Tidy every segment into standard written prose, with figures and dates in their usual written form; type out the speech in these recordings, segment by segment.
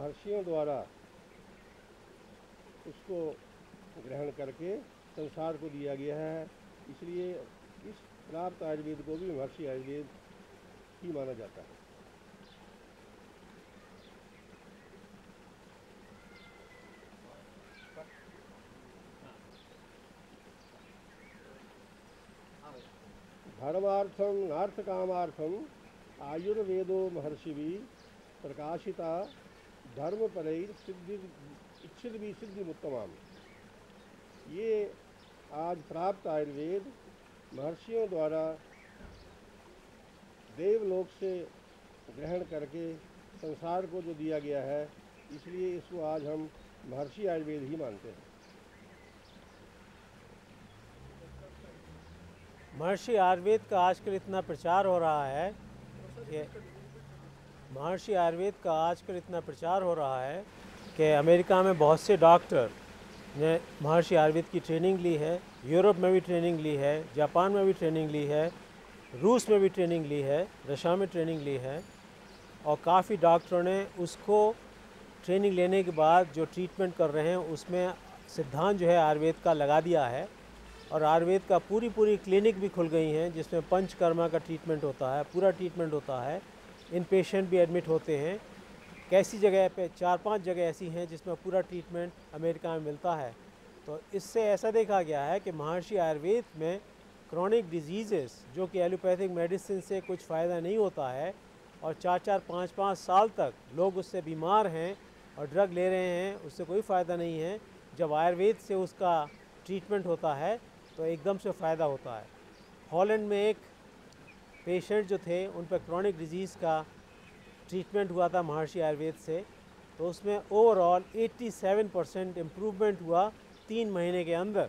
महर्षियों द्वारा उसको ग्रहण करके संसार को दिया गया है, इसलिए इस प्राप्त आयुर्वेद को भी महर्षि आयुर्वेद ही माना जाता है। धर्मार्थम नार्थकामार्थम आयुर्वेदो महर्षिभिः प्रकाशिता धर्मपरैः सिद्धि इच्छिद्भिः सिद्धिमुत्तमाम्। ये आज प्राप्त आयुर्वेद महर्षियों द्वारा देवलोक से ग्रहण करके संसार को जो दिया गया है, इसलिए इसको आज हम महर्षि आयुर्वेद ही मानते हैं। महर्षि आयुर्वेद का आजकल इतना प्रचार हो रहा है कि अमेरिका में बहुत से डॉक्टर ने महर्षि आयुर्वेद की ट्रेनिंग ली है, यूरोप में भी ट्रेनिंग ली है, जापान में भी ट्रेनिंग ली है, रूस में भी ट्रेनिंग ली है, रशिया में ट्रेनिंग ली है, और काफ़ी डॉक्टरों ने उसको ट्रेनिंग लेने के बाद जो ट्रीटमेंट कर रहे हैं उसमें सिद्धांत जो है आयुर्वेद का लगा दिया है। और आयुर्वेद का पूरी क्लिनिक भी खुल गई हैं जिसमें पंचकर्मा का ट्रीटमेंट होता है, पूरा ट्रीटमेंट होता है। इन पेशेंट भी एडमिट होते हैं। कैसी जगह पे 4-5 जगह ऐसी हैं जिसमें पूरा ट्रीटमेंट अमेरिका में मिलता है। तो इससे ऐसा देखा गया है कि महर्षि आयुर्वेद में क्रॉनिक डिजीज़ेस जो कि एलोपैथिक मेडिसिन से कुछ फ़ायदा नहीं होता है और 4-4, 5-5 साल तक लोग उससे बीमार हैं और ड्रग ले रहे हैं, उससे कोई फ़ायदा नहीं है। जब आयुर्वेद से उसका ट्रीटमेंट होता है तो एकदम से फ़ायदा होता है। हॉलैंड में एक पेशेंट जो थे उन पर क्रॉनिक डिजीज़ का ट्रीटमेंट हुआ था महर्षि आयुर्वेद से, तो उसमें ओवरऑल 87% इम्प्रूवमेंट हुआ 3 महीने के अंदर।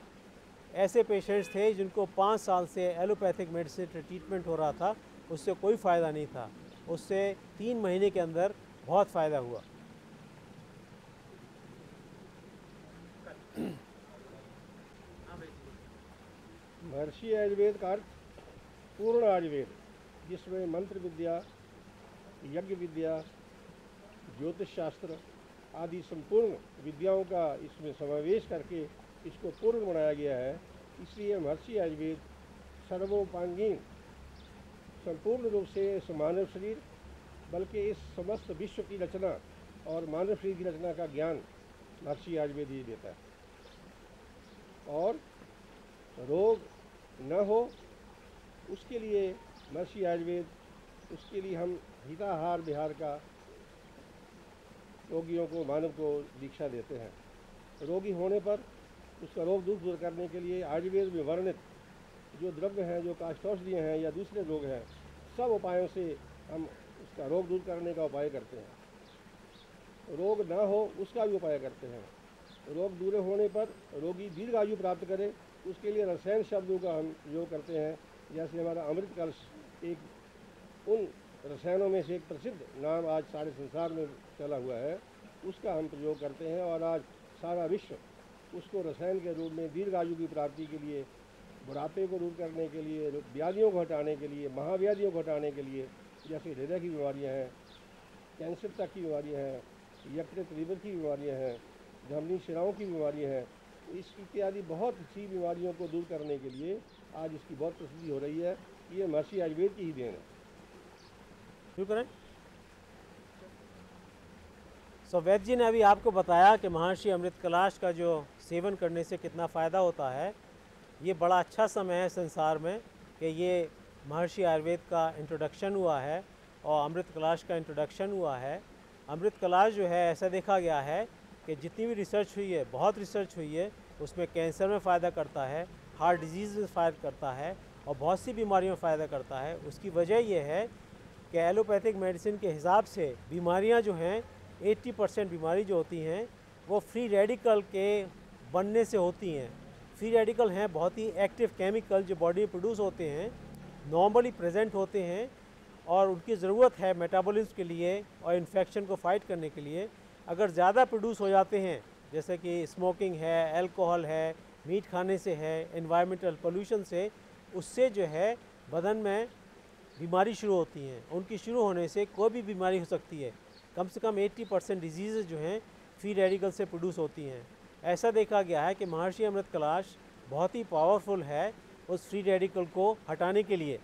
ऐसे पेशेंट्स थे जिनको 5 साल से एलोपैथिक मेडिसिन ट्रीटमेंट हो रहा था, उससे कोई फ़ायदा नहीं था, उससे 3 महीने के अंदर बहुत फ़ायदा हुआ। महर्षि आयुर्वेद का अर्थ पूर्ण आयुर्वेद, जिसमें मंत्र विद्या, यज्ञ विद्या, ज्योतिष शास्त्र आदि संपूर्ण विद्याओं का इसमें समावेश करके इसको पूर्ण बनाया गया है। इसलिए महर्षि आयुर्वेद सर्वोपांगीन संपूर्ण रूप से इस मानव शरीर बल्कि इस समस्त विश्व की रचना और मानव शरीर की रचना का ज्ञान महर्षि आयुर्वेद ही देता है। और रोग न हो उसके लिए महर्षि आयुर्वेद, उसके लिए हम हिताहार विहार का रोगियों को, मानव को दीक्षा देते हैं। रोगी होने पर उसका रोग दूर करने के लिए आयुर्वेद में वर्णित जो द्रव्य हैं, जो काष्ठौषधियाँ हैं या दूसरे रोग हैं, सब उपायों से हम उसका रोग दूर करने का उपाय करते हैं। रोग ना हो उसका भी उपाय करते हैं। रोग दूर होने पर रोगी दीर्घ आयु प्राप्त करे, उसके लिए रसायन शब्दों का हम प्रयोग करते हैं। जैसे हमारा अमृत कलश एक उन रसायनों में से एक प्रसिद्ध नाम आज सारे संसार में चला हुआ है, उसका हम प्रयोग करते हैं। और आज सारा विश्व उसको रसायन के रूप में दीर्घ आयु की प्राप्ति के लिए, बुढ़ापे को दूर करने के लिए, व्याधियों को हटाने के लिए, महाव्याधियों को हटाने के लिए, जैसे हृदय की बीमारियाँ हैं, कैंसर तक की बीमारियाँ हैं, यकृत लीवर की बीमारियाँ हैं, धमनी शिराओं की बीमारियाँ हैं, इस इत्यादि बहुत सी बीमारियों को दूर करने के लिए आज इसकी बहुत प्रसिद्धि हो रही है। ये महर्षि आयुर्वेद की ही देन है। शुरू करें। वैद्य जी ने अभी आपको बताया कि महर्षि अमृतकलश का जो सेवन करने से कितना फ़ायदा होता है। ये बड़ा अच्छा समय है संसार में कि ये महर्षि आयुर्वेद का इंट्रोडक्शन हुआ है और अमृतकलश का इंट्रोडक्शन हुआ है। अमृतकलश जो है, ऐसा देखा गया है कि जितनी भी रिसर्च हुई है, बहुत रिसर्च हुई है, उसमें कैंसर में फ़ायदा करता है, हार्ट डिजीज़ में फ़ायदा करता है और बहुत सी बीमारियों में फ़ायदा करता है। उसकी वजह यह है कि एलोपैथिक मेडिसिन के हिसाब से बीमारियां जो हैं, 80% बीमारी जो होती हैं वो फ्री रेडिकल के बनने से होती हैं। फ्री रेडिकल हैं बहुत ही एक्टिव केमिकल जो बॉडी में प्रोड्यूस होते हैं, नॉर्मली प्रेजेंट होते हैं और उनकी ज़रूरत है मेटाबॉलिज्म के लिए और इन्फेक्शन को फाइट करने के लिए। अगर ज़्यादा प्रोड्यूस हो जाते हैं, जैसे कि स्मोकिंग है, अल्कोहल है, मीट खाने से है, एनवायरमेंटल पोल्यूशन से, उससे जो है बदन में बीमारी शुरू होती हैं। उनकी शुरू होने से कोई भी बीमारी हो सकती है। कम से कम 80% डिजीज़ जो हैं फ्री रेडिकल से प्रोड्यूस होती हैं। ऐसा देखा गया है कि महर्षि अमृत कलश बहुत ही पावरफुल है उस फ्री रेडिकल को हटाने के लिए,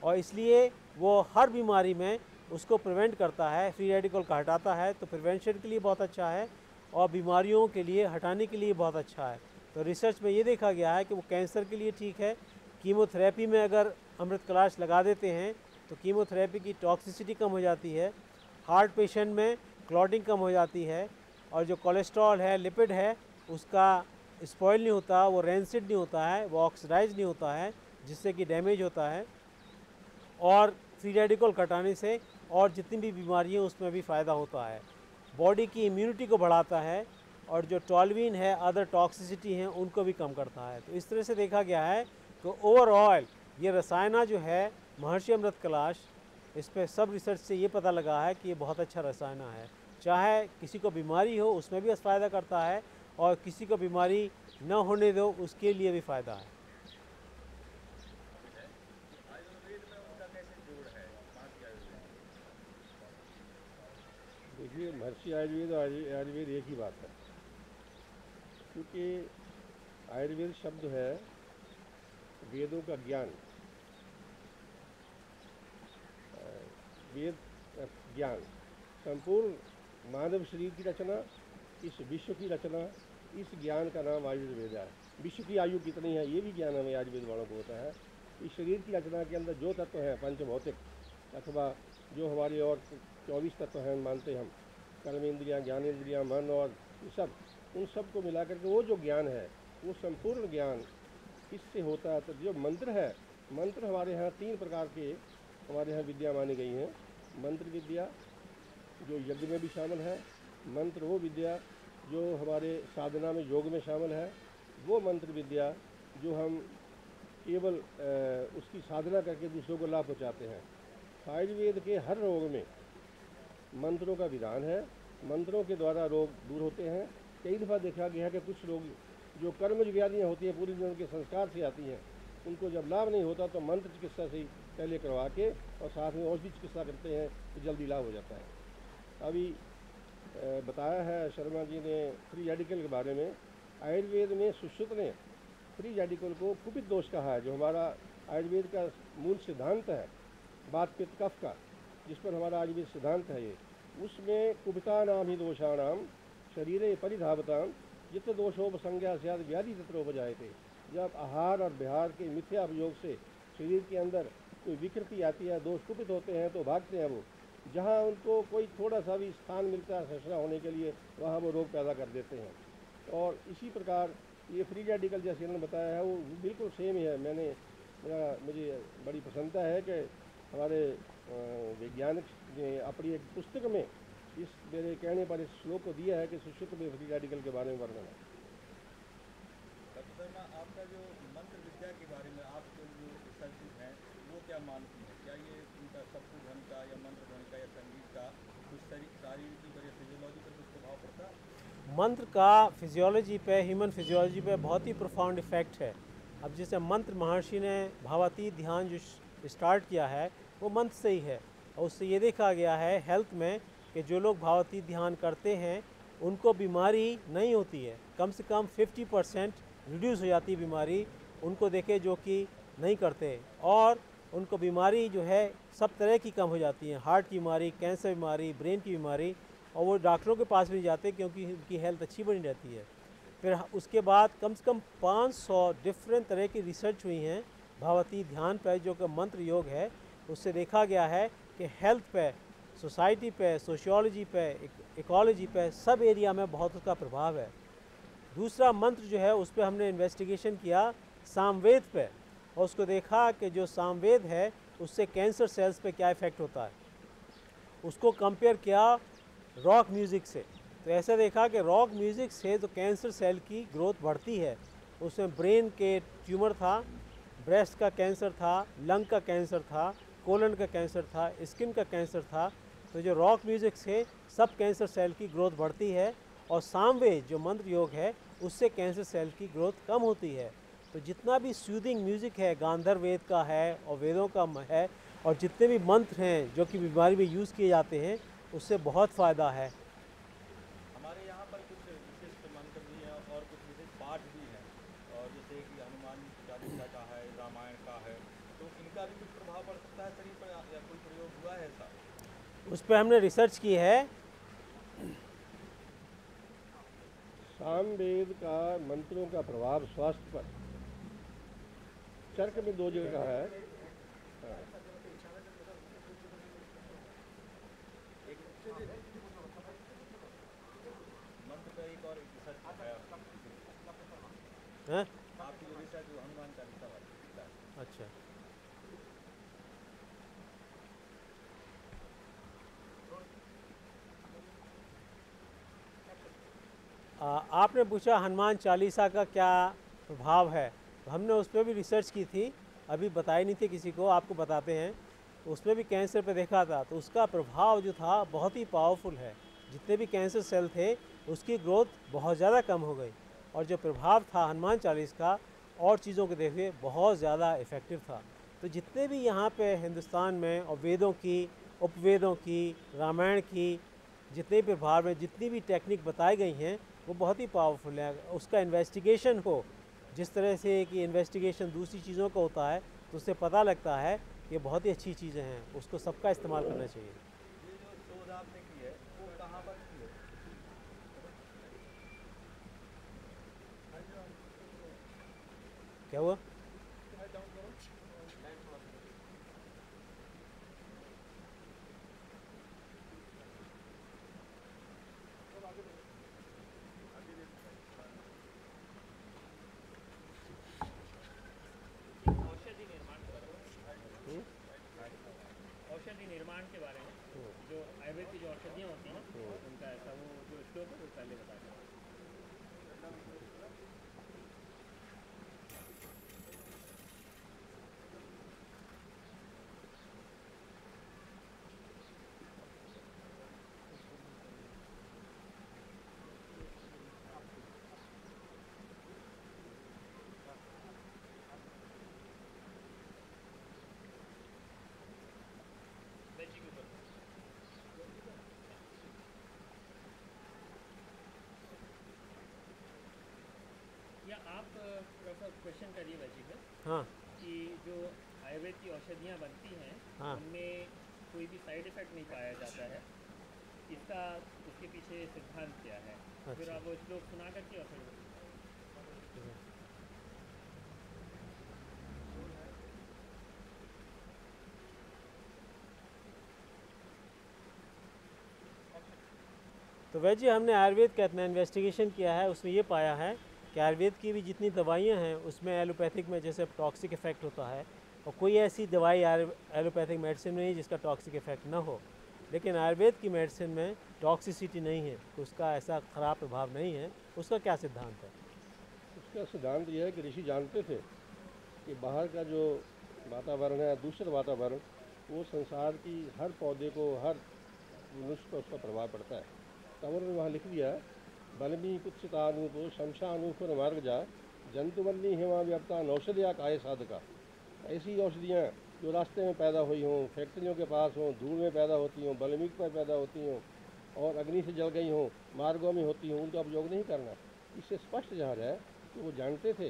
और इसलिए वो हर बीमारी में उसको प्रिवेंट करता है, फ्री रेडिकल को हटाता है। तो प्रिवेंशन के लिए बहुत अच्छा है और बीमारियों के लिए हटाने के लिए बहुत अच्छा है। तो रिसर्च में ये देखा गया है कि वो कैंसर के लिए ठीक है। कीमोथेरेपी में अगर अमृत कलश लगा देते हैं तो कीमोथेरेपी की टॉक्सिसिटी कम हो जाती है, हार्ट पेशेंट में क्लॉटिंग कम हो जाती है, और जो कोलेस्ट्रॉल है, लिपिड है, उसका स्पॉइल नहीं होता, वो रेंसिड नहीं होता है, वो ऑक्सीडाइज नहीं होता है, जिससे कि डैमेज होता है। और फ्री रेडिकल हटाने से और जितनी भी बीमारियाँ उसमें भी फ़ायदा होता है। बॉडी की इम्यूनिटी को बढ़ाता है, और जो टॉल्विन है, अदर टॉक्सिसिटी हैं, उनको भी कम करता है। तो इस तरह से देखा गया है कि ओवरऑल ये रसायना जो है महर्षि अमृत कलश, इस पर सब रिसर्च से ये पता लगा है कि ये बहुत अच्छा रसायना है। चाहे किसी को बीमारी हो उसमें भी फ़ायदा करता है, और किसी को बीमारी न होने दो उसके लिए भी फ़ायदा है। देखिए, महर्षि आयुर्वेद और आयुर्वेद एक ही बात है, क्योंकि आयुर्वेद शब्द है वेदों का ज्ञान, वेद ज्ञान, संपूर्ण मानव शरीर की रचना, इस विश्व की रचना, इस ज्ञान का नाम आयुर्वेद है। विश्व की आयु कितनी है ये भी ज्ञान हमें आयुर्वेद वालों को होता है। इस शरीर की रचना के अंदर जो तत्व हैं पंचभौतिक, अथवा जो हमारे और 24 तत्व हैं मानते हम, कर्मेंद्रियाँ, ज्ञानेंद्रियाँ, मन और ये सब, उन सब को मिला करके वो जो ज्ञान है, वो संपूर्ण ज्ञान किससे होता है? तो जो मंत्र है, मंत्र हमारे यहाँ 3 प्रकार के हमारे यहाँ विद्या मानी गई हैं। मंत्र विद्या जो यज्ञ में भी शामिल है, मंत्र वो विद्या जो हमारे साधना में, योग में शामिल है, वो मंत्र विद्या जो हम केवल उसकी साधना करके दूसरों को लाभ पहुँचाते हैं। आयुर्वेद के हर रोग में मंत्रों का विधान है, मंत्रों के द्वारा रोग दूर होते हैं। कई दफ़ा देखा गया है कि कुछ रोग जो कर्मज व्याधियाँ होती हैं, पूरी जीवन के संस्कार से आती हैं, उनको जब लाभ नहीं होता तो मंत्र चिकित्सा से ही पहले करवा के और साथ में औषधि चिकित्सा करते हैं तो जल्दी लाभ हो जाता है। अभी बताया है शर्मा जी ने फ्री रेडिकल के बारे में। आयुर्वेद में सुश्रुत ने फ्री रेडिकल को कुपित दोष कहा है, जो हमारा आयुर्वेद का मूल सिद्धांत है, बात पित्त कफ का, जिस पर हमारा आयुर्वेद सिद्धांत है ये। उसमें कुपितानाम ही दोषाणाम शरीरे परिधावताम जित दोषोपसंज्ञा स्याद व्याधि तत्रोपजाए थे। जब आहार और विहार के मिथ्या उपयोग से शरीर के अंदर कोई विकृति आती है, दोष कुपित होते हैं, तो भागते हैं वो। जहाँ उनको कोई थोड़ा सा भी स्थान मिलता है सचना होने के लिए, वहाँ वो रोग पैदा कर देते हैं। और इसी प्रकार ये फ्री रेडिकल जैसे इन्होंने बताया है वो बिल्कुल सेम ही है। मुझे बड़ी प्रसन्नता है कि हमारे वैज्ञानिक ने अपनी एक पुस्तक में इस मेरे कहने पर इस श्लोक को दिया है कि सुश्रुत में फ्री रेडिकल के बारे में वर्णन है। डॉक्टर, आपका जो मंत्र विद्या के बारे में आपके जो रिसर्च हैं वो क्या मानती हैं? क्या ये उनका शब्द ध्वनि का या मंत्र ध्वनि का या संगीत का कुछ शारीरिक और फिजियोलॉजी पर कुछ प्रभाव पड़ता है? मंत्र का फिजियोलॉजी पे, ह्यूमन फिजियोलॉजी पे बहुत ही प्रोफाउंड इफेक्ट है। अब जैसे मंत्र महर्षि ने भावातीत ध्यान जो स्टार्ट किया है वो मंत्र से ही है, और उससे ये देखा गया है हेल्थ में कि जो लोग भावातीत ध्यान करते हैं उनको बीमारी नहीं होती है। कम से कम 50% रिड्यूस हो जाती है बीमारी उनको देखे जो कि नहीं करते, और उनको बीमारी जो है सब तरह की कम हो जाती है, हार्ट की बीमारी, कैंसर बीमारी, ब्रेन की बीमारी, और वो डॉक्टरों के पास भी नहीं जाते क्योंकि उनकी हेल्थ अच्छी बनी रहती है। फिर उसके बाद कम से कम 500 डिफरेंट तरह की रिसर्च हुई हैं भावातीत ध्यान पर, जो कि मंत्र योग है। उससे देखा गया है कि हेल्थ पे, सोसाइटी पे, सोशियोलॉजी पे, इकोलॉजी पे, सब एरिया में बहुत उसका प्रभाव है। दूसरा मंत्र जो है उस पर हमने इन्वेस्टिगेशन किया सामवेद पे, और उसको देखा कि जो सामवेद है उससे कैंसर सेल्स पे क्या इफ़ेक्ट होता है। उसको कंपेयर किया रॉक म्यूज़िक से, तो ऐसा देखा कि रॉक म्यूज़िक से तो कैंसर सेल की ग्रोथ बढ़ती है। उसमें ब्रेन के ट्यूमर था, ब्रेस्ट का कैंसर था, लंग का कैंसर था, कोलन का कैंसर था, स्किन का कैंसर था। तो जो रॉक म्यूज़िक से सब कैंसर सेल की ग्रोथ बढ़ती है, और सामवेद जो मंत्र योग है उससे कैंसर सेल की ग्रोथ कम होती है। तो जितना भी सूदिंग म्यूज़िक है, गांधर्व वेद का है और वेदों का है, और जितने भी मंत्र हैं जो कि बीमारी में यूज़ किए जाते हैं, उससे बहुत फ़ायदा है। हमारे यहाँ पर कुछ विशिष्ट मंत्र भी हैं और कुछ विशिष्ट पाठ भी हैं, और जैसे कि हनुमान चालीसा का है, रामायण का है, तो इनका भी कुछ प्रभाव पड़ सकता है शरीर पर, या कोई प्रयोग हुआ है ऐसा? उस पर हमने रिसर्च की है। सामवेद का मंत्रों का प्रभाव स्वास्थ्य पर चर्क में 2 जगह कहा है। एक मंत्र का एक और रिसर्च है हैं? आपकी जो रिसर्च जो हनुमान चालीसा वाली का है। अच्छा, आपने पूछा हनुमान चालीसा का क्या प्रभाव है, तो हमने उस पर भी रिसर्च की थी, अभी बताई नहीं थी किसी को, आपको बताते हैं। उसमें भी कैंसर पे देखा था, तो उसका प्रभाव जो था बहुत ही पावरफुल है। जितने भी कैंसर सेल थे उसकी ग्रोथ बहुत ज़्यादा कम हो गई, और जो प्रभाव था हनुमान चालीस का और चीज़ों को देखिए बहुत ज़्यादा इफ़ेक्टिव था। तो जितने भी यहाँ पे हिंदुस्तान में और वेदों की, उपवेदों की, रामायण की जितने भी प्रभाव में जितनी भी टेक्निक बताई गई हैं वो बहुत ही पावरफुल है। उसका इन्वेस्टिगेशन हो, जिस तरह से कि इन्वेस्टिगेशन दूसरी चीज़ों का होता है, तो उससे पता लगता है कि ये बहुत ही अच्छी चीज़ें हैं, उसको सबका इस्तेमाल करना चाहिए। ये जो शोध आपने की है वो कहाँ पर की है? क्या हुआ? औषधि निर्माण के बारे में, औषधि निर्माण के बारे में, जो आयुर्वेद की जो औषधियाँ होती हैं उनका ऐसा वो जो श्लोक है वो पहले बता दें। वेजी के ऊपर या आप प्रोफेसर क्वेश्चन करिए वैसे में हाँ कि जो आयुर्वेद की औषधियाँ बनती हैं हाँ। उनमें कोई भी साइड इफेक्ट नहीं पाया जाता है, इसका उसके पीछे सिद्धांत क्या है? फिर अच्छा। आप वो श्लोक सुना करके और फिर तो वैसे हमने आयुर्वेद का इतना इन्वेस्टिगेशन किया है, उसमें ये पाया है कि आयुर्वेद की भी जितनी दवाइयाँ हैं उसमें एलोपैथिक में जैसे टॉक्सिक इफेक्ट होता है, और कोई ऐसी दवाई एलोपैथिक मेडिसिन में नहीं जिसका टॉक्सिक इफेक्ट ना हो। लेकिन आयुर्वेद की मेडिसिन में टॉक्सिसिटी नहीं है, तो उसका ऐसा ख़राब प्रभाव नहीं है। उसका क्या सिद्धांत है? उसका सिद्धांत यह है कि ऋषि जानते थे कि बाहर का जो वातावरण है, दूषित वातावरण, वो संसार की हर पौधे को, हर मनुष्य को उसका प्रभाव पड़ता है। तो उन्होंने वहाँ लिख दिया, बलमी कुत्सितानुको शमशानुपुर मार्ग जा जंतुवल्ली हेमा व्यक्ता औषधिया काय साधका। ऐसी औषधियाँ जो रास्ते में पैदा हुई हों, फैक्ट्रियों के पास हों, धूल में पैदा होती हों, बल्मीक पर पैदा होती हों और अग्नि से जल गई हों, मार्गों में होती हों, उनका उपयोग नहीं करना। इससे स्पष्ट ज़ाहिर है कि वो जानते थे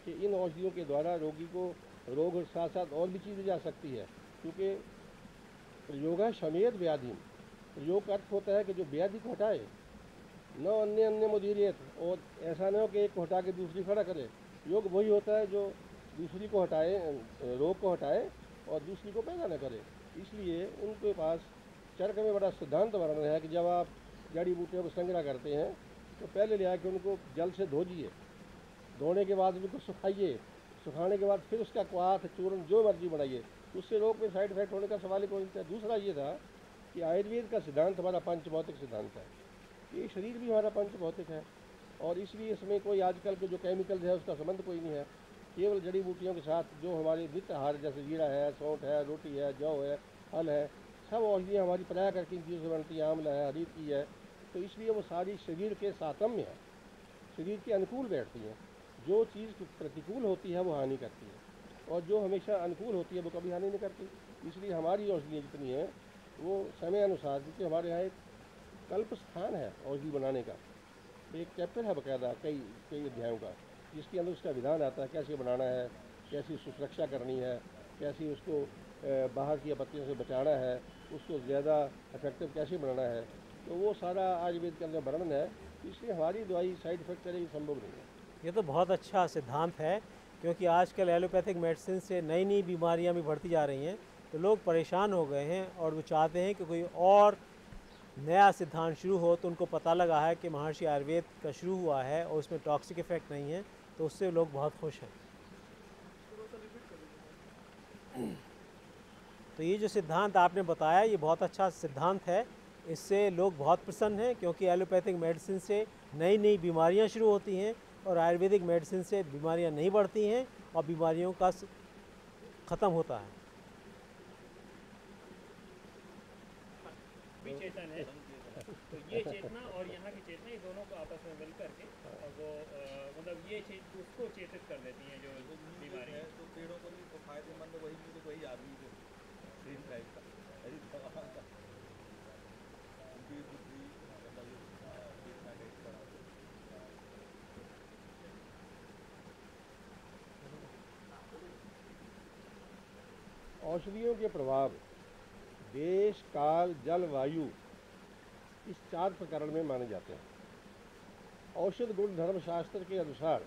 कि इन औषधियों के द्वारा रोगी को रोग के साथ साथ और भी चीज़ें जा सकती है, क्योंकि योगा शमेत व्याधि, योग का अर्थ होता है कि जो व्याधि को हटाए, न अन्य अन्य मुदीरियत, और ऐसा न हो कि एक को हटा के दूसरी खड़ा करे। योग वही होता है जो दूसरी को हटाए, रोग को हटाए और दूसरी को पैदा न करे। इसलिए उनके पास चरक में बड़ा सिद्धांत वर्णन है कि जब आप जड़ी बूटियों को संग्रह करते हैं तो पहले ले आके उनको जल से धोजिए, धोने के बाद उनको सुखाइए, सुखाने के बाद फिर उसका क्वाथ चूर्ण जो मर्जी बनाइए, उससे रोग में साइड इफेक्ट होने का सवाल ही कोई नहीं था। दूसरा ये था कि आयुर्वेद का सिद्धांत हमारा पंचभौतिक सिद्धांत है। ये शरीर भी हमारा पंचभौतिक है, और इसलिए इसमें कोई आजकल के जो केमिकल्स है उसका संबंध कोई नहीं है। केवल जड़ी बूटियों के साथ जो हमारे नित्य आहार जैसे जीरा है, सौंठ है, रोटी है, जौ है, हल है, सब औषधियाँ हमारी प्राय की चीज़ों से बनती है, आंवला है, हरीर की है। तो इसलिए वो सारी शरीर के सातम्य है, शरीर के अनुकूल बैठती हैं। जो चीज़ प्रतिकूल होती है वो हानि करती है, और जो हमेशा अनुकूल होती है वो कभी हानि नहीं करती। इसलिए हमारी औषधियाँ जितनी हैं वो समय अनुसार, क्योंकि हमारे यहाँ एक कल्प स्थान है औषधि बनाने का, एक चैप्टर है बाकायदा कई कई अध्यायों का, जिसके अंदर उसका विधान आता है कैसे बनाना है, कैसी उसकी सुरक्षा करनी है, कैसी उसको बाहर की आपत्तियों से बचाना है, उसको ज़्यादा इफेक्टिव कैसे बनाना है। तो वो सारा आयुर्वेद के अंदर वर्णन है, इसलिए हमारी दवाई साइड इफेक्ट करेगी संभव नहीं है। ये तो बहुत अच्छा सिद्धांत है, क्योंकि आजकल एलोपैथिक मेडिसिन से नई नई बीमारियां भी बढ़ती जा रही हैं, तो लोग परेशान हो गए हैं और वो चाहते हैं कि कोई और नया सिद्धांत शुरू हो। तो उनको पता लगा है कि महर्षि आयुर्वेद का शुरू हुआ है और उसमें टॉक्सिक इफेक्ट नहीं है, तो उससे लोग बहुत खुश हैं। तो ये जो सिद्धांत आपने बताया ये बहुत अच्छा सिद्धांत है, इससे लोग बहुत प्रसन्न हैं, क्योंकि एलोपैथिक मेडिसिन से नई नई बीमारियां शुरू होती हैं और आयुर्वेदिक मेडिसिन से बीमारियां नहीं बढ़ती हैं और बीमारियों का ख़त्म होता है। भी चेतन है, तो ये चेतना और यहाँ की चेतना, ये दोनों को आपस में मिल करके और वो मतलब ये उसको चेतित कर देती हैं जो बीमारी है। तो पेड़ों को भी तो फायदेमंद वही चीज़, वही आदमी को सेम टाइप का उनकी बुद्धि चेतना का इस तरह। औषधियों के प्रभाव देश, काल, जल, वायु, इस 4 प्रकरण में माने जाते हैं। औषध गुण धर्मशास्त्र के अनुसार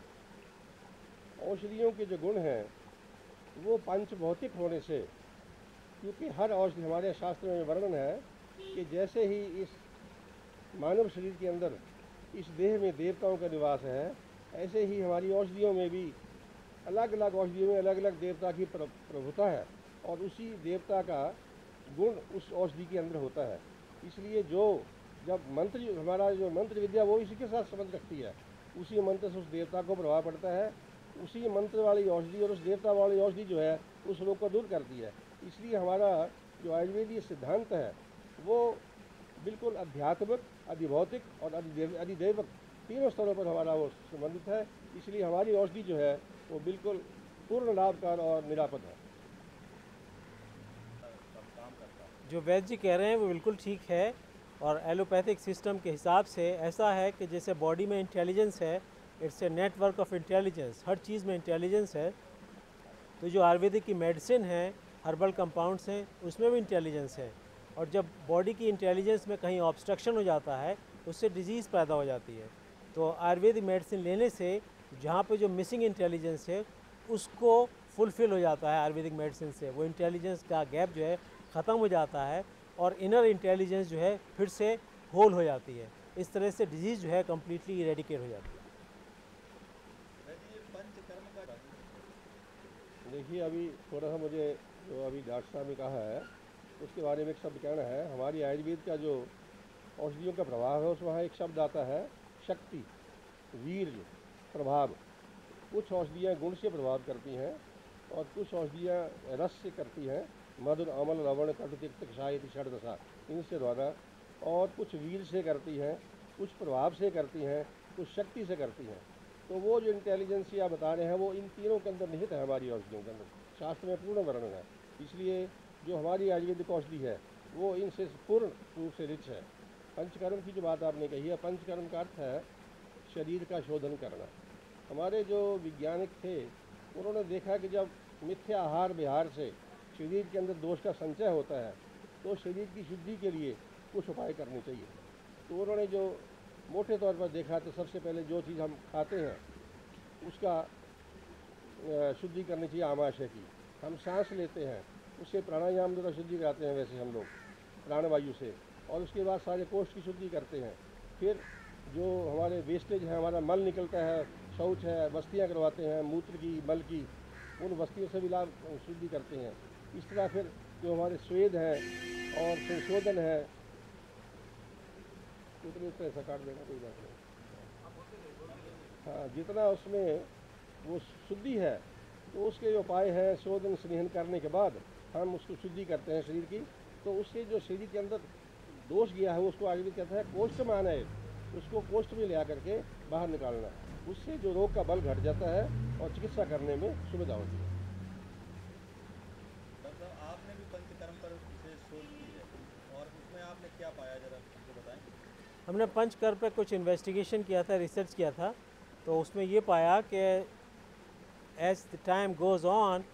औषधियों के जो गुण हैं वो पंच भौतिक होने से, क्योंकि हर औषधि, हमारे शास्त्र में वर्णन है कि जैसे ही इस मानव शरीर के अंदर इस देह में देवताओं का निवास है, ऐसे ही हमारी औषधियों में भी अलग अलग औषधियों में अलग अलग देवता की प्रभुता है और उसी देवता का गुण उस औषधि के अंदर होता है। इसलिए जब मंत्र, हमारा जो मंत्र विद्या वो इसी के साथ संबंध रखती है, उसी मंत्र से उस देवता को प्रभाव पड़ता है, उसी मंत्र वाली औषधि और उस देवता वाली औषधि जो है उस रोग को दूर करती है। इसलिए हमारा जो आयुर्वेदीय सिद्धांत है वो बिल्कुल आध्यात्मिक, अधिभौतिक और अधिदैविक तीनों स्तरों पर हमारा वो संबंधित है। इसलिए हमारी औषधि जो है वो बिल्कुल पूर्ण लाभकारी और निरापद है। जो वैद्य जी कह रहे हैं वो बिल्कुल ठीक है, और एलोपैथिक सिस्टम के हिसाब से ऐसा है कि जैसे बॉडी में इंटेलिजेंस है, it's a network of intelligence, हर चीज़ में इंटेलिजेंस है। तो जो आयुर्वेदिक की मेडिसिन है, हर्बल कंपाउंड्स हैं, उसमें भी इंटेलिजेंस है। और जब बॉडी की इंटेलिजेंस में कहीं ऑब्स्ट्रक्शन हो जाता है, उससे डिजीज़ पैदा हो जाती है। तो आयुर्वेदिक मेडिसिन लेने से जहाँ पे जो मिसिंग इंटेलिजेंस है उसको फुलफ़िल हो जाता है आयुर्वेदिक मेडिसिन से, वो इंटेलिजेंस का गैप जो है ख़त्म हो जाता है और इनर इंटेलिजेंस जो है फिर से होल हो जाती है। इस तरह से डिजीज़ जो है कम्प्लीटली इरेडिकेट हो जाती है। देखिए, अभी थोड़ा सा मुझे जो अभी डॉक्टर साहब ने कहा है उसके बारे में एक शब्द कहना है। हमारी आयुर्वेद का जो औषधियों का प्रभाव है उसमें एक शब्द आता है शक्ति, वीर्य, प्रभाव। कुछ औषधियाँ गुण से प्रभाव करती हैं और कुछ औषधियाँ रस से करती हैं, मधुर, अमल, लवण, कटु, तिक्त, कषाय, षड्दशा, इनसे द्वारा। और कुछ वीर से करती हैं, कुछ प्रभाव से करती हैं, कुछ शक्ति से करती हैं। तो वो जो इंटेलिजेंस आप बता रहे हैं वो इन तीनों के अंदर निहित है हमारी औषधियों के अंदर, शास्त्र में पूर्ण वर्णन है। इसलिए जो हमारी आयुर्वेदिक औषधि है वो इनसे पूर्ण रूप से रिच है। पंचकर्म की जो बात आपने कही है, पंचकर्म का अर्थ है शरीर का शोधन करना। हमारे जो वैज्ञानिक थे उन्होंने देखा कि जब मिथ्या आहार विहार से शरीर के अंदर दोष का संचय होता है तो शरीर की शुद्धि के लिए कुछ उपाय करने चाहिए। तो उन्होंने जो मोटे तौर पर देखा तो सबसे पहले जो चीज़ हम खाते हैं उसका शुद्धि करनी चाहिए आमाशय की। हम सांस लेते हैं उससे प्राणायाम द्वारा शुद्धि कराते हैं वैसे हम लोग प्राणवायु से, और उसके बाद सारे कोष्ठ की शुद्धि करते हैं। फिर जो हमारे वेस्टेज है, हमारा मल निकलता है, शौच है, बस्तियाँ करवाते हैं मूत्र की, मल की, उन बस्तियों से भी लाभ शुद्धि करते हैं। इस तरह फिर जो हमारे स्वेद हैं और संशोधन है, उतने पैसा काट देना कोई बात नहीं। हाँ, जितना उसमें वो शुद्धि है तो उसके जो उपाय हैं, शोधन स्नेहन करने के बाद हम उसको शुद्धि करते हैं शरीर की। तो उससे जो शरीर के अंदर दोष गया है उसको आयुर्वेद कहता है कोष्ठमान है, उसको कोष्ठ में ले आकर के बाहर निकालना। उससे जो रोग का बल घट जाता है और चिकित्सा करने में सुविधा होती है। डॉक्टर साहब, आपने भी पंचकर्म पर विशेष शोध की है आपने क्या पाया, जरा हमको बताएं। हमने पंचकर्म पे कुछ इन्वेस्टिगेशन किया था, रिसर्च किया था, तो उसमें ये पाया कि as the time goes on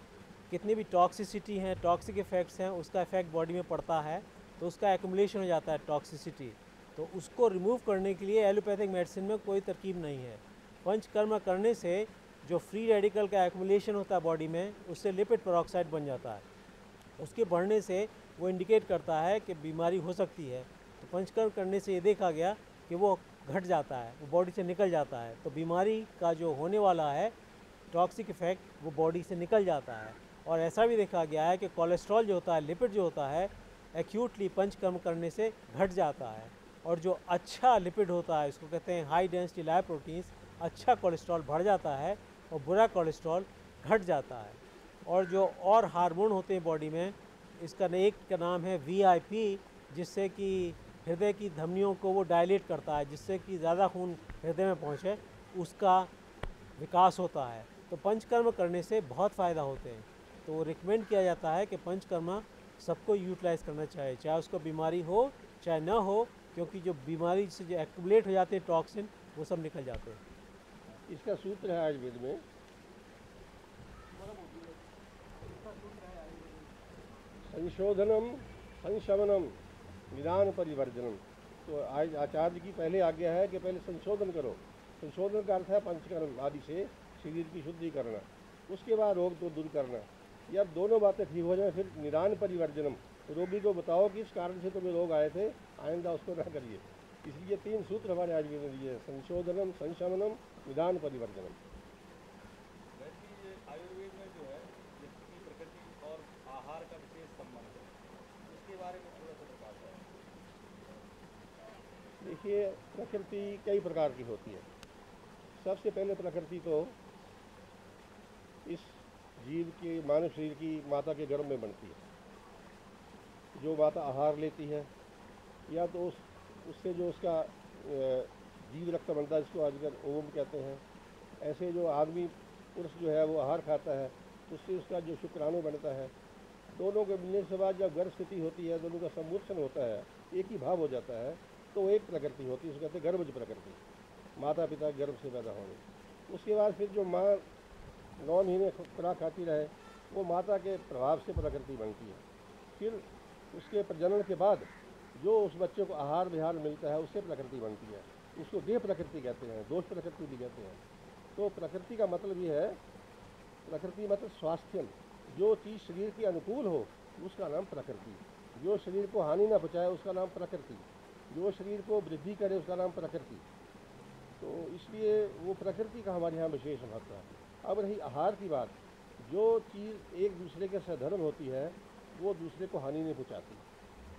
कितनी भी टॉक्सिसिटी हैं, टॉक्सिक इफ़ेक्ट्स हैं, उसका इफ़ेक्ट बॉडी में पड़ता है, तो उसका एक्यूमुलेशन हो जाता है टॉक्सिसिटी। तो उसको रिमूव करने के लिए एलोपैथिक मेडिसिन में कोई तरकीब नहीं है। पंचकर्म करने से जो फ्री रेडिकल का एक्यूमुलेशन होता है बॉडी में, उससे लिपिड पेरोक्साइड बन जाता है। उसके बढ़ने से वो इंडिकेट करता है कि बीमारी हो सकती है। तो पंचकर्म करने से ये देखा गया कि वो घट जाता है, वो बॉडी से निकल जाता है। तो बीमारी का जो होने वाला है टॉक्सिक इफ़ेक्ट वो बॉडी से निकल जाता है। और ऐसा भी देखा गया है कि कोलेस्ट्रॉल जो होता है, लिपिड जो होता है, एक्यूटली पंचकर्म करने से घट जाता है। और जो अच्छा लिपिड होता है, इसको कहते हैं हाई डेंसिटी लाइपोप्रोटीन्स, अच्छा कोलेस्ट्रॉल बढ़ जाता है और बुरा कोलेस्ट्रॉल घट जाता है। और जो और हार्मोन होते हैं बॉडी में, इसका एक का नाम है VIP, जिससे कि हृदय की धमनियों को वो डायलेट करता है, जिससे कि ज़्यादा खून हृदय में पहुँचे, उसका विकास होता है। तो पंचकर्म करने से बहुत फ़ायदा होते हैं। तो रिकमेंड किया जाता है कि पंचकर्म सबको यूटिलाइज़ करना चाहिए, चाहे उसको बीमारी हो चाहे ना हो, क्योंकि जो बीमारी से जो एक्यूमुलेट हो जाते हैं टॉक्सिन, वो सब निकल जाते हैं। इसका सूत्र है आयुर्वेद में, संशोधनम संशमनम निदान परिवर्जनम। तो आज आचार्य की पहले आज्ञा है कि पहले संशोधन करो। संशोधन का अर्थ है पंचकर्म आदि से शरीर की शुद्धि करना, उसके बाद रोग को दूर करना। जब दोनों बातें ठीक हो जाए फिर निदान परिवर्जनम, रोगी को बताओ कि इस कारण से तुम्हें रोग आए थे, आइंदा उसको ना करिए। इसलिए 3 सूत्र हमारे आयुर्वेद में दिए हैं, संशोधनम संशमनम निदान परिवर्जनम। वैसे ये आयुर्वेद में जो है व्यक्ति की प्रकृति और आहार का विशेष संबंध है, उसके बारे में थोड़ा सा प्रकाश है। देखिए, प्रकृति कई प्रकार की होती है। सबसे पहले प्रकृति तो इस जीव के मानव शरीर की माता के गर्भ में बनती है। जो माता आहार लेती है, या तो उससे जो उसका जीव रक्त बनता है, जिसको आजकल ओम कहते हैं, ऐसे जो आदमी पुरुष जो है वो आहार खाता है, उससे उसका जो शुक्राणु बनता है। दोनों के मिलने के बाद जब गर्भ स्थिति होती है, दोनों का सम्मोचन होता है, एक ही भाव हो जाता है, तो एक प्रकृति होती है, उसको कहते हैं गर्भज प्रकृति, माता पिता गर्भ से पैदा होने। उसके बाद फिर जो माँ 9 महीने खुराक खाती रहे, वो माता के प्रभाव से प्रकृति बनती है। फिर उसके प्रजनन के बाद जो उस बच्चे को आहार विहार मिलता है, उससे प्रकृति बनती है। उसको देह प्रकृति कहते हैं, दोष प्रकृति भी कहते हैं। तो प्रकृति का मतलब ये है, प्रकृति मतलब स्वास्थ्य, जो चीज़ शरीर के अनुकूल हो उसका नाम प्रकृति, जो शरीर को हानि न पहुँचाए उसका नाम प्रकृति, जो शरीर को वृद्धि करे उसका नाम प्रकृति। तो इसलिए वो प्रकृति का हमारे यहाँ विशेष महत्व है। अब रही आहार की बात, जो चीज़ एक दूसरे के सधर्म होती है वो दूसरे को हानि नहीं पहुँचाती।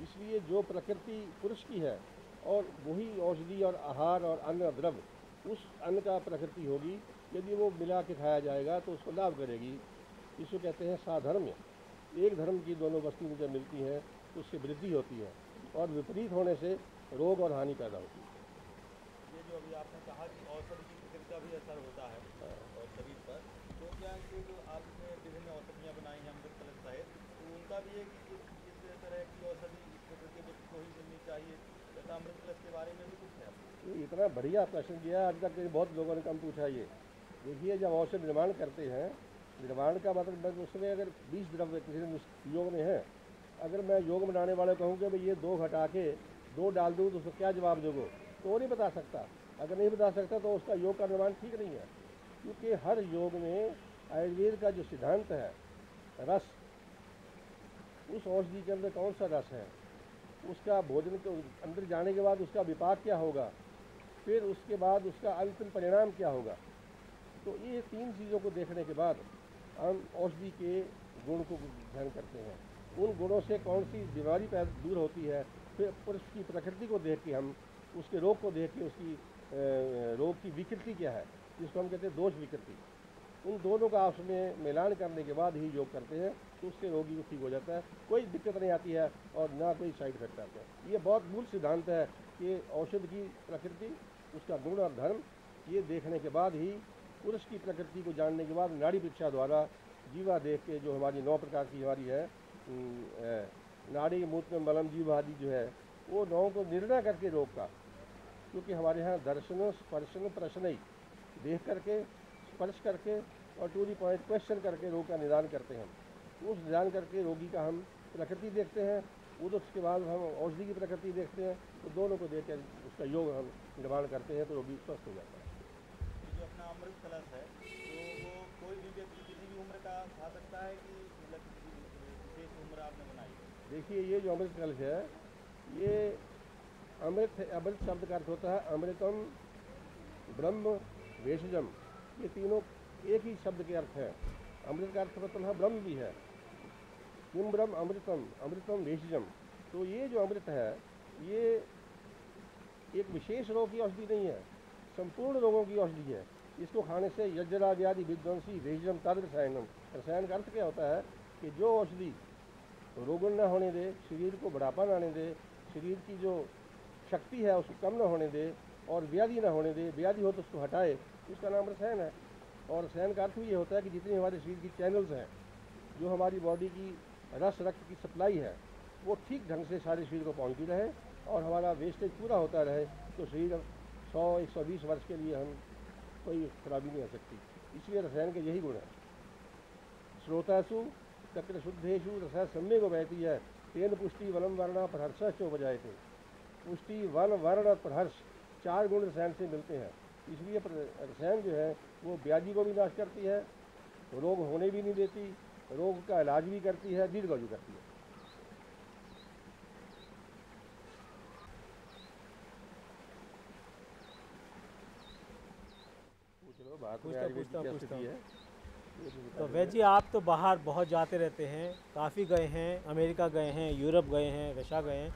इसलिए जो प्रकृति पुरुष की है और वही औषधि और आहार और अन्न द्रव्य उस अन्न का प्रकृति होगी, यदि वो मिला के खाया जाएगा तो उसको लाभ करेगी। इसको कहते हैं साधर्म्य। एक धर्म की दोनों वस्तुएं जब मिलती हैं तो उससे वृद्धि होती है, और विपरीत होने से रोग और हानि पैदा होती है। ये जो अभी आपने कहा कि औषधि की प्रकृति का भी असर होता है और शरीर पर, तो क्या ये जो आपने विभिन्न औषधियाँ बनाई हैं अमृत कलश सहित, तो उनका भी है कि इस तरह की औषधि इस प्रकृति व्यक्ति को ही मिलनी चाहिए, तथा अमृत कलश के बारे में भी कुछ है? तो इतना बढ़िया प्रश्न किया, आज तक बहुत लोगों ने कम पूछा ये। देखिए, जब औषध निर्माण करते हैं, निर्माण का मतलब उसमें अगर 20 द्रव्य किसी योग में है, अगर मैं योग बनाने वाले कहूँ कि भाई ये 2 घटा के 2 डाल दूँ तो उसको क्या जवाब दोगे, तो वो नहीं बता सकता। अगर नहीं बता सकता तो उसका योग का निर्माण ठीक नहीं है। क्योंकि हर योग में आयुर्वेद का जो सिद्धांत है, रस, उस औषधि के अंदर कौन सा रस है, उसका भोजन के अंदर जाने के बाद उसका विपाक क्या होगा, फिर उसके बाद उसका अंतिम परिणाम क्या होगा। तो ये 3 चीज़ों को देखने के बाद हम औषधि के गुण को ध्यान करते हैं। उन गुणों से कौन सी बीमारी दूर होती है, फिर पुरुष की प्रकृति को देख के हम उसके रोग को देख के उसकी रोग की विकृति क्या है, जिसको हम कहते हैं दोष विकृति, उन दोनों का आपस में मिलान करने के बाद ही योग करते हैं, तो उससे रोगी को ठीक हो जाता है, कोई दिक्कत नहीं आती है और ना कोई साइड इफेक्ट आते हैं। ये बहुत मूल सिद्धांत है कि औषध की प्रकृति, उसका गुण और धर्म, ये देखने के बाद ही, पुरुष की प्रकृति को जानने के बाद नाड़ी परीक्षा द्वारा जीवा देख के, जो हमारी 9 प्रकार की हमारी है, नाड़ी मूत्र में मलम जीवा आदि जो है, वो लोगों को निर्णय करके रोग का, क्योंकि हमारे यहाँ दर्शनों स्पर्शनों प्रश्न देख करके, स्पर्श करके और टू दी पॉइंट क्वेश्चन करके रोग का निदान करते हैं। उस निदान करके रोगी का हम प्रकृति देखते हैं, उसके बाद हम औषधि की प्रकृति देखते हैं, तो दोनों को देख कर उसका योग हम निर्माण करते हैं, तो रोगी स्वस्थ हो जाता है। जो अपना अमृत कलश है तो वो कोई भी व्यक्ति किसी भी उम्र का खा सकता है कि मतलब विशेष उम्र आपने बनाई है? देखिए, ये जो अमृत कलश है, ये अमृत शब्द का अर्थ होता है अमृतम, ब्रह्म, भेषजम। ये तीनों एक ही शब्द के अर्थ हैं। अमृत का अर्थ मतलब है ब्रह्म भी है, किम ब्रह्म अमृतम, अमृतम भेषजम। तो ये जो अमृत है, ये एक विशेष रोग की औषधि नहीं है, संपूर्ण रोगों की औषधि है। इसको खाने से यज्ञराज्यादि विध्वंसी भेषजम तद रसायनम। रसायन का अर्थ क्या होता है कि जो औषधि रोगन न होने दे, शरीर को बुढ़ापा न आने दे, शरीर की जो शक्ति है उसको कम न होने दे और व्याधि न होने दे, व्याधि हो तो उसको हटाए, उसका नाम रसायन है। और रसायन का अर्थ भी ये होता है कि जितनी हमारे शरीर की चैनल्स हैं, जो हमारी बॉडी की रस रक्त की सप्लाई है, वो ठीक ढंग से सारे शरीर को पहुंचती रहे और हमारा वेस्टेज पूरा होता रहे, तो शरीर 100-120 वर्ष के लिए हम कोई खराबी नहीं आ सकती। इसलिए रसायन के यही गुण है। श्रोतासु चक्र शुद्धेशु रस सम्यक बहती है, तेन पुष्टि वलम वर्णा प्रहर्ष क्यों बजाए थे। पुष्टि, वन, वर्ण और प्रहर्ष 4 गुण रसायन से मिलते हैं। इसलिए रसायन जो है वो व्याधि को भी नाश करती है, रोग होने भी नहीं देती, रोग का इलाज भी करती है, दीर्घायु करती है। पूछता हूँ। तो वैद्य जी, आप तो बाहर बहुत जाते रहते हैं, काफ़ी गए हैं, अमेरिका गए हैं, यूरोप गए हैं, रशिया गए हैं।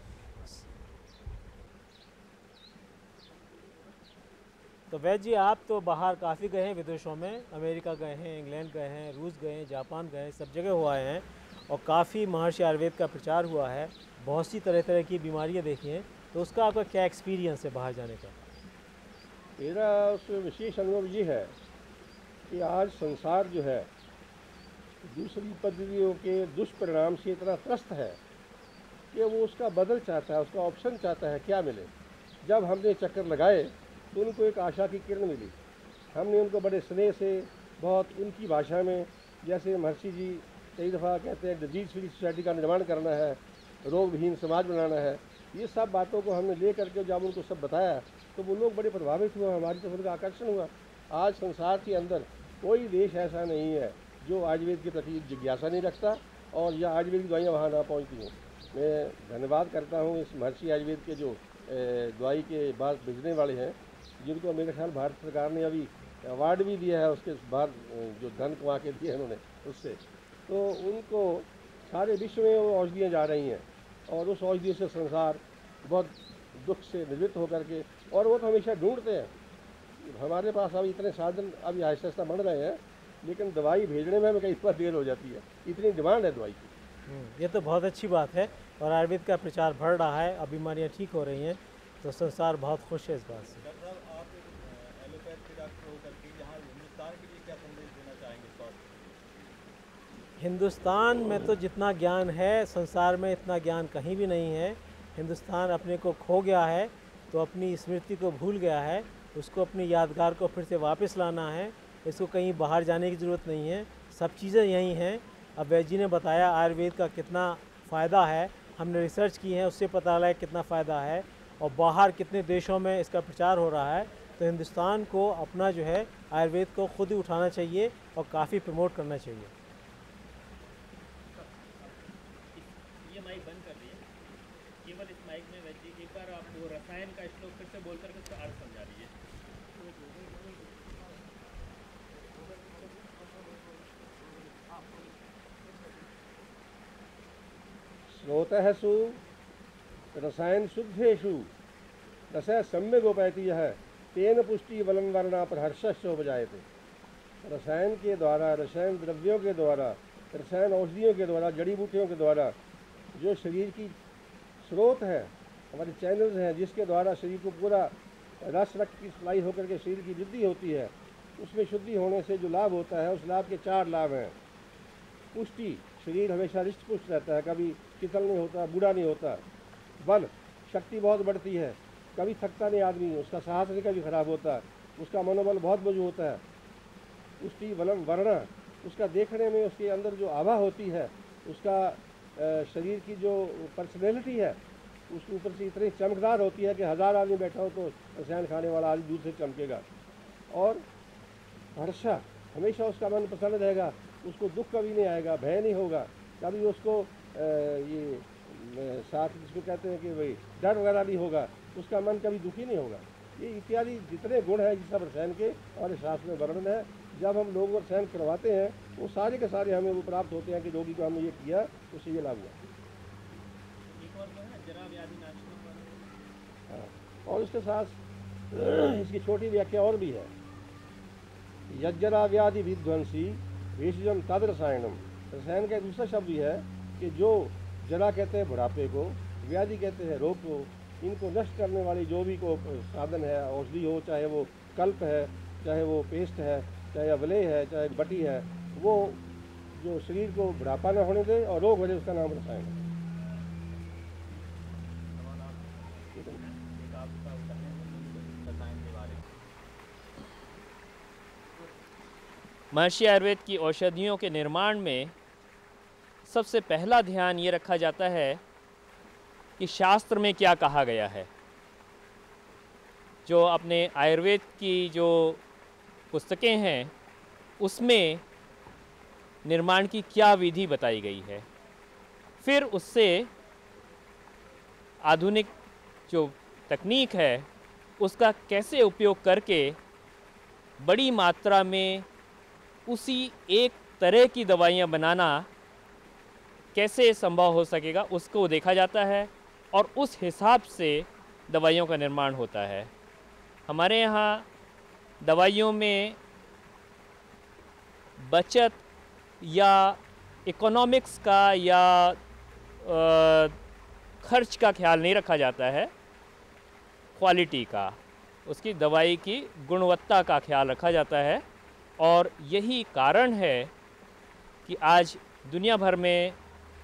तो वैद्य जी, आप तो बाहर काफ़ी गए हैं, विदेशों में, अमेरिका गए हैं, इंग्लैंड गए हैं, रूस गए हैं, जापान गए हैं, सब जगह हुआ हैं और काफ़ी महर्षि आयुर्वेद का प्रचार हुआ है, बहुत सी तरह तरह की बीमारियां देखी हैं। तो उसका आपका क्या एक्सपीरियंस है बाहर जाने का? मेरा उसमें विशेष अनुभव ये है कि आज संसार जो है दूसरी पद्धतियों के दुष्परिणाम से इतना त्रस्त है कि वो उसका बदल चाहता है, उसका ऑप्शन चाहता है, क्या मिले। जब हमने चक्कर लगाए तो उनको एक आशा की किरण मिली। हमने उनको बड़े स्नेह से, बहुत उनकी भाषा में, जैसे महर्षि जी कई दफ़ा कहते हैं डिजीज फ्री सोसाइटी का निर्माण करना है, रोग विहीन समाज बनाना है, ये सब बातों को हमने ले करके जब उनको सब बताया तो वो लोग बड़े प्रभावित हुए, हमारी तरफ उनका आकर्षण हुआ। आज संसार के अंदर कोई देश ऐसा नहीं है जो आयुर्वेद के प्रति जिज्ञासा नहीं रखता और या आयुर्वेद की दवाइयाँ वहाँ ना पहुँचती हों। मैं धन्यवाद करता हूँ इस महर्षि आयुर्वेद के जो दवाई के बाद भेजने वाले हैं, जिनको मेरे ख्याल भारत सरकार ने अभी अवार्ड भी दिया है, उसके बाद जो धन कमा के दिए हैं उन्होंने उससे, तो उनको सारे विश्व में वो औषधियाँ जा रही हैं और उस औषधियों से संसार बहुत दुख से निवृत्त होकर के, और वो तो हमेशा ढूंढते हैं। हमारे पास अभी इतने साधन अभी आहिस्ता आहिस्ता बढ़ रहे हैं, लेकिन दवाई भेजने में हमें कई बार देर हो जाती है, इतनी डिमांड है दवाई की। ये तो बहुत अच्छी बात है और आयुर्वेद का प्रचार बढ़ रहा है, अब बीमारियाँ ठीक हो रही हैं, तो संसार बहुत खुश है इस बात से। डॉक्टर साहब, आप एलोपैथ के डॉक्टर होकर के यहाँ हिंदुस्तान के लिए क्या संदेश देना चाहेंगे स्वास्थ्य? हिंदुस्तान में तो जितना ज्ञान है संसार में इतना ज्ञान कहीं भी नहीं है। हिंदुस्तान अपने को खो गया है, तो अपनी स्मृति को भूल गया है, उसको अपनी यादगार को फिर से वापस लाना है। इसको कहीं बाहर जाने की ज़रूरत नहीं है, सब चीज़ें यहीं हैं। अब वैद्य जी ने बताया आयुर्वेद का कितना फ़ायदा है, हमने रिसर्च की है, उससे पता लगा कितना फ़ायदा है और बाहर कितने देशों में इसका प्रचार हो रहा है। तो हिंदुस्तान को अपना जो है आयुर्वेद को खुद ही उठाना चाहिए और काफ़ी प्रमोट करना चाहिए। ये माइक बंद कर दिए, केवल इस माइक में वैद्य जी एक बार आप वो रसायन का श्लोक फिर से बोल करके उसका अर्थ समझा दीजिए। श्रोतःसु रसायन शुद्धेषु रस सम्यक उपैति है, तेन पुष्टि बलम वर्णा प्रहर्ष उपजायते। रसायन के द्वारा, रसायन द्रव्यों के द्वारा, रसायन औषधियों के द्वारा, जड़ी बूटियों के द्वारा जो शरीर की स्रोत है, हमारे चैनल्स हैं, जिसके द्वारा शरीर को पूरा रस रक्त की सप्लाई होकर के शरीर की वृद्धि होती है, उसमें शुद्धि होने से जो लाभ होता है, उस लाभ के 4 लाभ हैं। पुष्टि, शरीर हमेशा रिष्ट पुष्ट रहता है, कभी कितल नहीं होता, बूढ़ा नहीं होता। बल, शक्ति बहुत बढ़ती है, कभी थकता नहीं आदमी, उसका साहस नहीं कभी खराब होता, उसका मनोबल बहुत मजबूत होता है, उसकी वर्ण उसका देखने में, उसके अंदर जो आभा होती है, उसका शरीर की जो पर्सनैलिटी है उसके ऊपर से इतनी चमकदार होती है कि 1000 आदमी बैठा हो तो रसायन खाने वाला आदमी दूर से चमकेगा। और हर्षा, हमेशा उसका मन प्रसन्न रहेगा, उसको दुख कभी नहीं आएगा, भय नहीं होगा, कभी उसको ये साथ जिसको कहते हैं कि भाई डर वगैरह नहीं होगा, उसका मन कभी दुखी नहीं होगा। ये इत्यादि जितने गुण हैं जिस सब रसायन के हमारे शास्त्र में वर्णन है। जब हम लोगों को रसायन करवाते हैं वो सारे के सारे हमें वो प्राप्त होते हैं कि रोगी को हमने ये किया उससे ये लाभ हुआ। एक और जो है जरा व्याधि नाशक वाला। हाँ, और उसके साथ इसकी छोटी व्याख्या और भी है। यज्जरा व्याधि विध्वंसी भेषजम तद रसायनम। रसायन का एक दूसरा शब्द भी है कि जो जरा कहते हैं बुढ़ापे को, व्याधि कहते हैं रोग को, इनको नष्ट करने वाली जो भी को साधन है, औषधि हो, चाहे वो कल्प है, चाहे वो पेस्ट है, चाहे अवले है, चाहे बटी है, वो जो शरीर को बुढ़ापा न होने दे और रोग हो जाए, उसका नाम रसायन है। महर्षि आयुर्वेद की औषधियों के निर्माण में सबसे पहला ध्यान ये रखा जाता है कि शास्त्र में क्या कहा गया है। जो अपने आयुर्वेद की जो पुस्तकें हैं उसमें निर्माण की क्या विधि बताई गई है, फिर उससे आधुनिक जो तकनीक है उसका कैसे उपयोग करके बड़ी मात्रा में उसी एक तरह की दवाइयाँ बनाना कैसे संभव हो सकेगा, उसको देखा जाता है और उस हिसाब से दवाइयों का निर्माण होता है। हमारे यहाँ दवाइयों में बचत या इकोनॉमिक्स का या खर्च का ख्याल नहीं रखा जाता है, क्वालिटी का, उसकी दवाई की गुणवत्ता का ख्याल रखा जाता है। और यही कारण है कि आज दुनिया भर में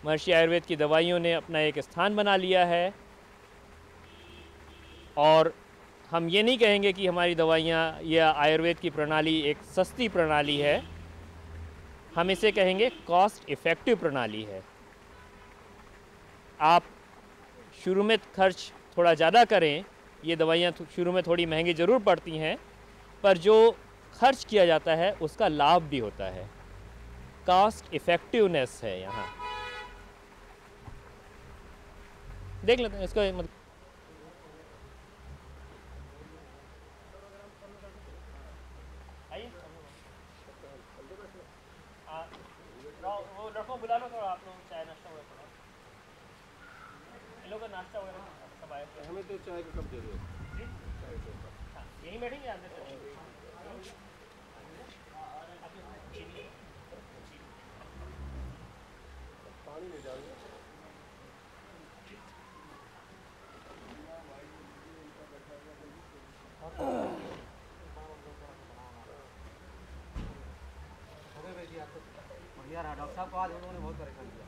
महर्षि आयुर्वेद की दवाइयों ने अपना एक स्थान बना लिया है। और हम ये नहीं कहेंगे कि हमारी दवाइयाँ या आयुर्वेद की प्रणाली एक सस्ती प्रणाली है, हम इसे कहेंगे कॉस्ट इफ़ेक्टिव प्रणाली है। आप शुरू में खर्च थोड़ा ज़्यादा करें, ये दवाइयाँ शुरू में थोड़ी महंगी ज़रूर पड़ती हैं, पर जो खर्च किया जाता है उसका लाभ भी होता है। कॉस्ट इफ़ेक्टिवनेस है यहाँ। देख लेते हैं इसका मतलब। आइए वो लड़कों बुला लो थोड़ा, आप लोग चाय नाश्ता वगैरह थोड़ा, इन लोगों का नाश्ता वगैरह सब आए। हमें तो चाय का कप दे दो। हाँ, यहीं बैठेंगे अंदर चलेंगे। पानी ले जाओगे। यार डॉक्टर साहब को आज उन्होंने बहुत परेशान किया।